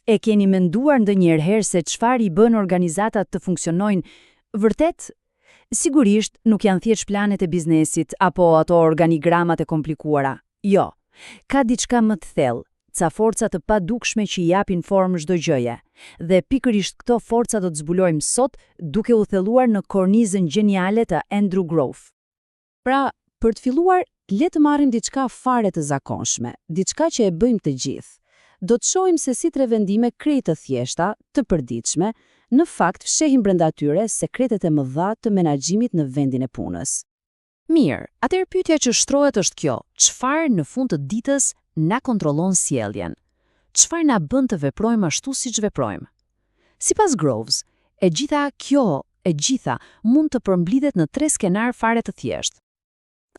E keni menduar ndonjëherë se çfarë i bën organizatat të funksionojnë vërtet? Sigurisht, nuk janë thjesht planet e biznesit apo ato organigramat e komplikuara. Jo, ka diçka më të thellë, ca forca të padukshme që i japin formë çdo gjëje. Dhe pikërisht këto forca do të zbulojmë sot duke u thelluar në kornizën gjeniale të Andrew Grove. Pra, për të filluar, le të marrim diçka fare të zakonshme, diçka që e bëjmë të gjithë. Do të shohim se si 3 vendime krejt të thjeshta, të përditshme, në fakt fshehin brenda tyre sekretet e mëdha të menaxhimit në vendin e punës. Mirë, atëherë pyetja që shtrohet është kjo: çfarë në fund të ditës na kontrollon sjelljen? Çfarë na bën të veprojmë ashtu siç veprojmë? Sipas Groves, e gjitha mund të përmblidhet në 3 skenar fare të thjeshtë.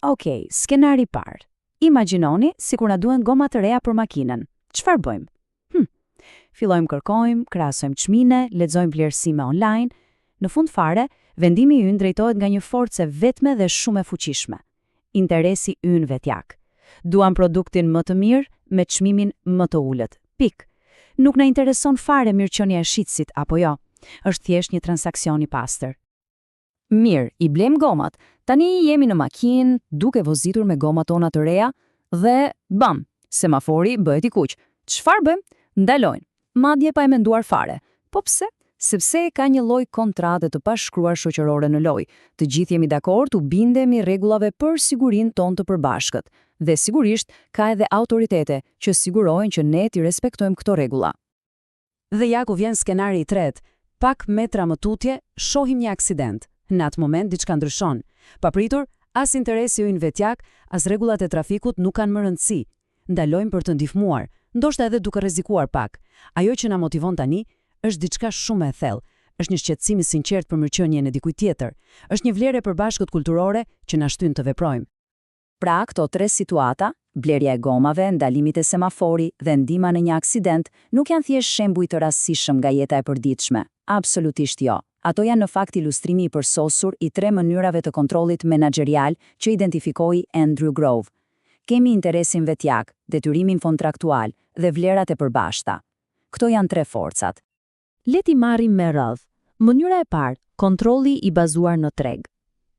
Okej, skenari i parë. Imagjinoni sikur na duhen goma të reja për makinën. Çfarë bëjmë? Fillojmë kërkojmë, krahasojmë çmime, lexojmë vlerësime online. Në fund fare, vendimi ynë drejtohet nga një forcë vetme dhe shumë e fuqishme. Interesi ynë vetjak. Duam produktin më të mirë me çmimin më të ulët. Pik. Nuk na intereson fare mirëqenia e shitësit apo jo. Është thjesht një transaksion i pastër. Mirë, i blem gomat. Tani jemi në makinë, duke vozitur me gomat tona të reja dhe bam, semafori bëhet i kuq. Çfarë bëjmë? Ndalojnë. Madje pa e menduar fare. Po pse? Sepse ka një lloj kontrate të pashkruar shoqërore në lojë. Të gjithë jemi dakord u bindemi rregullave për sigurinë tonë të përbashkët. Dhe sigurisht ka edhe autoritete që sigurojnë që ne t'i respektojmë këto rregulla. Dhe ja ku vjen skenari i tretë. Pak metra më tutje, shohim një aksident. Në atë moment diçka ndryshon. Papritur, as interesi ynë vetjak, as rregullat e trafikut nuk kanë më rëndësi. Ndalojmë për të ndihmuar, ndoshta edhe duke rrezikuar pak. Ajo që na motivon tani është diçka shumë e thellë. Është një shqetësim i sinqert për mirëqenien e dikujt tjetër. Është një vlerë e përbashkët kulturore që na shtyn të veprojmë. Pra, këto 3 situata, blerja e gomave, ndalimit e semafori dhe ndihma në një aksident, nuk janë thjesht shembuj të rastësishëm nga jeta e përditshme. Absolutisht jo. Ato janë në fakt ilustrimi i përsosur i 3 mënyrave të kontrollit menaxherial që identifikoi Andrew Grove. Kemi interesin vetjak, detyrimin kontraktual dhe vlerat e përbashkëta. Këto janë 3 forcat. Le t'i marrim me radhë. Mënyra e parë, kontrolli i bazuar në treg.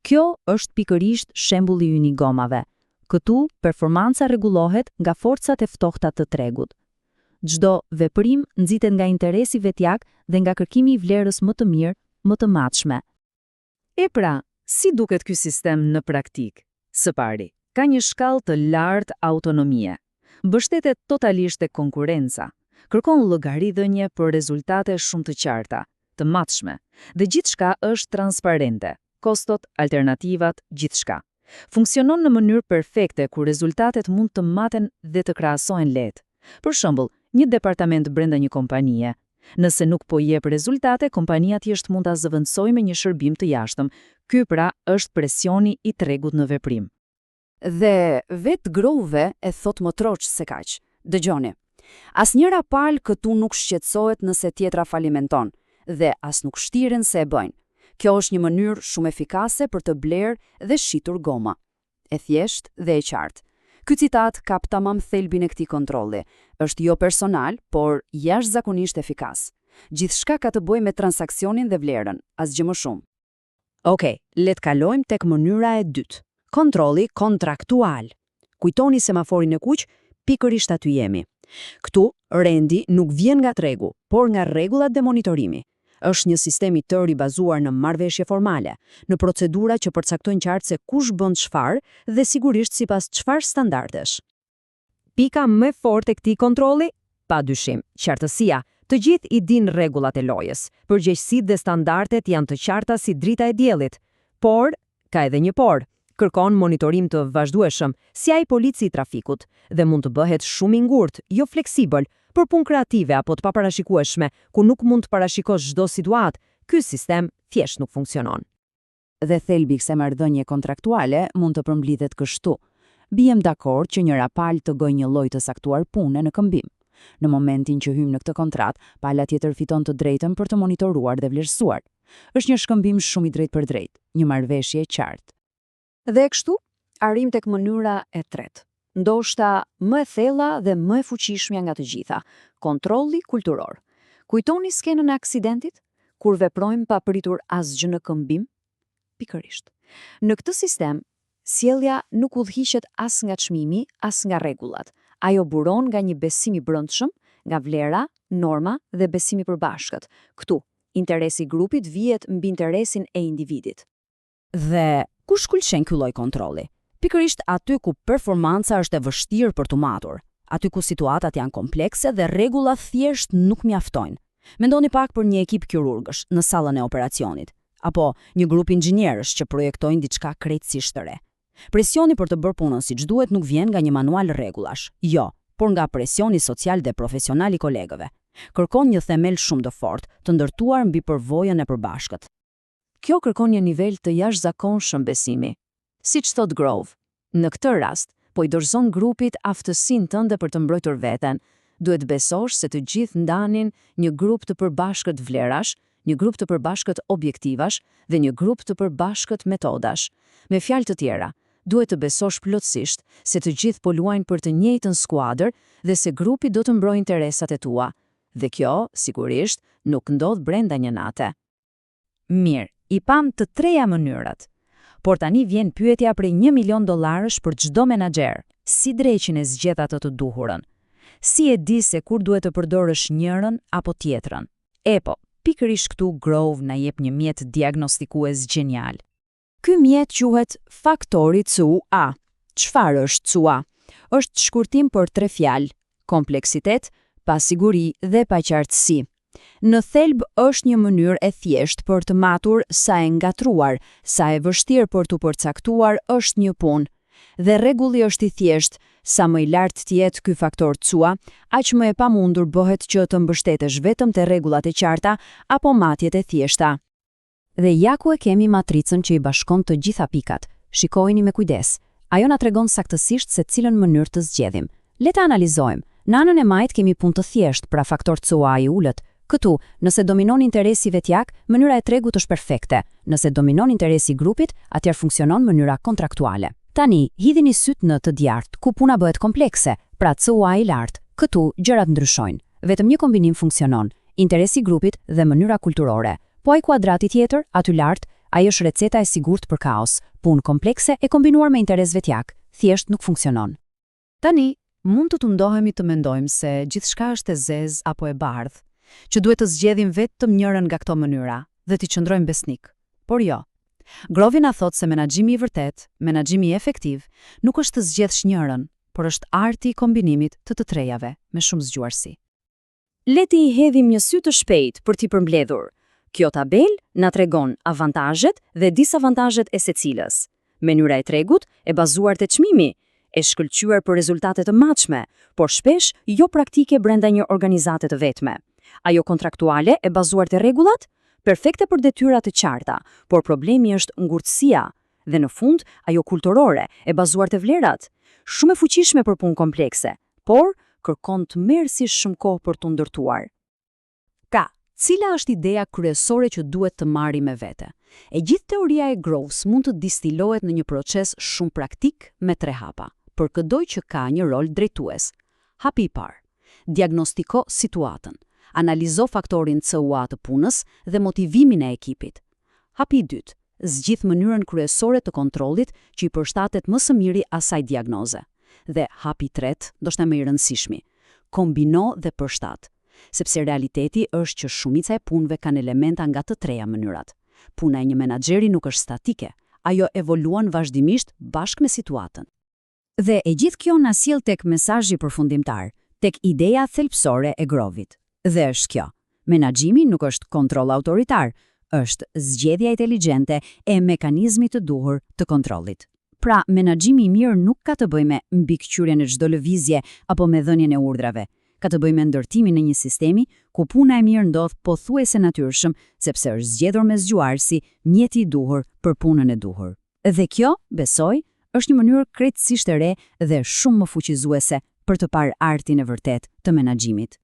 Kjo është pikërisht shembulli ynë i gomave. Këtu, performanca rregullohet nga forcat e ftohta të tregut. Çdo veprim nxitet nga interesi vetjak dhe nga kërkimi i vlerës më të mirë, më të matshme. E pra, si duket ky sistem në praktik? Së pari, ka një shkallë të lartë autonomie. Mbështetet totalisht tek konkurenca. Kërkon llogaridhënie për rezultate shumë të qarta, të matshme, dhe gjithçka është transparente. Kostot, alternativat, gjithçka. Funksionon në mënyrë perfekte ku rezultatet mund të maten dhe të krahasohen lehtë. Për shembull, një departament brenda një kompanie. Nëse nuk po jep rezultate, kompania thjesht mund ta zëvendësojë me një shërbim të jashtëm. Ky pra është presioni i tregut në veprim. Dhe vetë Grove e thot më troç se kaq. Dëgjoni. Asnjëra palë këtu nuk shqetësohet nëse tjetra falimenton dhe as nuk shtiren se e bëjnë. Kjo është një mënyrë shumë efikase për të blerë dhe shitur goma. E thjesht dhe e qartë. Ky citat kap tamam thelbin e këtij kontrolli. Është jo personal, por jashtëzakonisht efikas. Gjithçka ka të bëjë me transaksionin dhe vlerën, asgjë më shumë. Okej, le të kalojmë tek mënyra e dytë. Kontrolli kontraktual. Kujtoni semaforin e kuq, pikërisht aty jemi. Këtu, rendi nuk vjen nga tregu, por nga rregullat dhe monitorimi. Është një sistem i tërë i bazuar në marrëveshje formale, në procedura që përcaktojnë qartë se kush bën çfarë dhe sigurisht sipas çfarë standardesh. Pika më e fortë e këtij kontrolli, padyshim, qartësia. Të gjithë i dinë rregullat e lojës. Përgjegjësitë dhe standardet janë të qarta si drita e diellit. Por, ka edhe një por. Kërkon monitorim të vazhdueshëm, si ai polici i trafikut, dhe mund të bëhet shumë i ngurtë, jo fleksibël, për punë kreative apo të paparashikueshme, ku nuk mund të parashikosh çdo situatë. Ky sistem thjesht nuk funksionon. Dhe thelbi i kësaj marrëdhënie kontraktuale mund të përmblidhet kështu. Bijem dakord që njëra palë të gojë një lloj të saktuar pune në këmbim. Në momentin që hym në këtë kontratë, pala tjetër fiton të drejtën për të monitoruar dhe vlerësuar. Është një shkëmbim shumë i drejtë për drejtë, një marrëveshje e qartë. Dhe kështu, arrim tek mënyra e tretë. Ndoshta më e thella dhe më e fuqishmja nga të gjitha, kontrolli kulturor. Kujtoni skenën e aksidentit, kur veprojmë pa pritur asgjë në këmbim? Pikërisht. Në këtë sistem, sjellja nuk udhëhiqet as nga çmimi, as nga rregullat. Ajo buron nga një besim i brendshëm, nga vlera, norma dhe besimi përbashkët. Këtu, interesi i grupit vihet mbi interesin e individit. Dhe ku shkëlqen ky lloj kontrolli? Pikërisht aty ku performanca është e vështirë për të matur, aty ku situatat janë komplekse dhe rregullat thjesht nuk mjaftojnë. Mendoni pak për një ekip kirurgësh në sallën e operacionit, apo një grup inxhinierësh që projektojnë diçka krejtësisht të re. Presioni për të bërë punën siç duhet nuk vjen nga një manual rregullash, jo, por nga presioni social dhe profesional i kolegëve. Kërkon një themel shumë të fortë, të ndërtuar mbi përvojën e përbashkët. Kjo kërkon një nivel të jashtëzakonshëm besimi. Siç thot Grove, në këtë rast, po i dorëzon grupit aftësinë tënde për të mbrojtur veten, duhet besosh se të gjithë ndanin një grup të përbashkët vlerash, një grup të përbashkët objektivash dhe një grup të përbashkët metodash. Me fjalë të tjera, duhet të besosh plotësisht se të gjithë po luajnë për të njëjtën skuadër dhe se grupi do të mbrojë interesat e tua. Dhe kjo, sigurisht, nuk ndodh brenda një nate. Mirë, i pam të treja mënyrat. Por tani vjen pyetja prej $1 milion për çdo menaxher. Si dreqin e zgjedh atë të duhurën? Si e di se kur duhet të përdorësh njërin apo tjetrën? Po, pikërisht këtu Grove na jep një mjet diagnostikues genial. Ky mjet quhet faktori CUA. Çfarë është CUA? Është shkurtim për 3 fjalë: kompleksitet, pasiguri dhe paqartësi. Në thelb është një mënyrë e thjeshtë për të matur sa e ngatruar, sa e vështirë për të përcaktuar është një punë. Dhe rregulli është i thjeshtë, sa më i lartë të jetë ky faktor CUA, aq më e pamundur bëhet që të mbështetesh vetëm te rregullat e qarta apo matjet e thjeshta. Dhe ja ku e kemi matricën që i bashkon të gjitha pikat. Shikojini me kujdes. Ajo na tregon saktësisht se cilën mënyrë të zgjedhim. Le ta analizojmë. Në anën e majt kemi punë të thjeshtë, pra faktor CUA i ulët. Këtu, nëse dominon interesi vetjak, mënyra e tregut është perfekte. Nëse dominon interesi grupit, atëherë funksionon mënyra kontraktuale. Tani, hidhini syt në të djartë, ku puna bëhet komplekse, pra CUA i lartë. Këtu, gjërat ndryshojnë. Vetëm një kombinim funksionon, interesi grupit dhe mënyra kulturore. Po ai kuadrati tjetër, aty lart, ai është receta e sigurt për kaos. Punë komplekse e kombinuar me interes vetjak, thjesht nuk funksionon. Tani, mund të tundohemi të mendojmë se gjithçka është e zezë apo e bardhë, që duhet të zgjedhim vetëm njërin nga këto mënyra dhe t'i qëndrojmë besnik. Por jo. Grove na thot se menaxhimi i vërtet, menaxhimi efektiv, nuk është të zgjedhësh njërin, por është arti i kombinimit të trejave me shumë zgjuarsi. Le ti i hedhim një sy të shpejt për t'i përmbledhur. Kjo tabel na tregon avantazhet dhe disavantazhet e secilës. Mënyra e tregut e bazuar te çmimi, e shkëlqyer për rezultate të matshme, por shpesh jo praktike brenda një organizate të vetme. Ajo kontraktuale e bazuar te rregullat, perfekte për detyra të qarta, por problemi është ngurtësia, dhe në fund ajo kulturore e bazuar te vlerat, shumë e fuqishme për punë komplekse, por kërkon të merë si shumë kohë për të ndërtuar. Cila është ideja kryesore që duhet të marrim me vete? E gjithë teoria e Groves mund të distilohet në një proces shumë praktik me 3 hapa, për çdo që ka një rol drejtues. Hapi i parë: diagnostiko situatën. Analizo faktorin CUA të punës dhe motivimin e ekipit. Hapi i dytë: zgjidh mënyrën kryesore të kontrollit që i përshtatet më së miri asaj diagnoze. Dhe hapi i tretë, ndoshta më i rëndësishmi: kombino dhe përshtat. Sepse realiteti është që shumica e punëve kanë elementa nga të treja mënyrat. Puna e një menaxheri nuk është statike, ajo evoluon vazhdimisht bashkë me situatën. Dhe e gjithë kjo na sjell tek mesazhi përfundimtar, tek ideja thelbësore e Grovit. Dhe është kjo: menaxhimi nuk është kontroll autoritar, është zgjedhja inteligjente e mekanizmit të duhur të kontrollit. Pra, menaxhimi i mirë nuk ka të bëjë me mbikëqyrjen e çdo lëvizje apo me dhënien e urdhrave. Ka të bëjë me ndërtimin e një sistemi ku puna e mirë ndodh pothuajse natyrshëm, sepse është zgjedhur me zgjuarsi mjeti i duhur për punën e duhur. Dhe kjo, besoj, është një mënyrë krejtësisht e re dhe shumë më fuqizuese për të parë artin e vërtet të menaxhimit.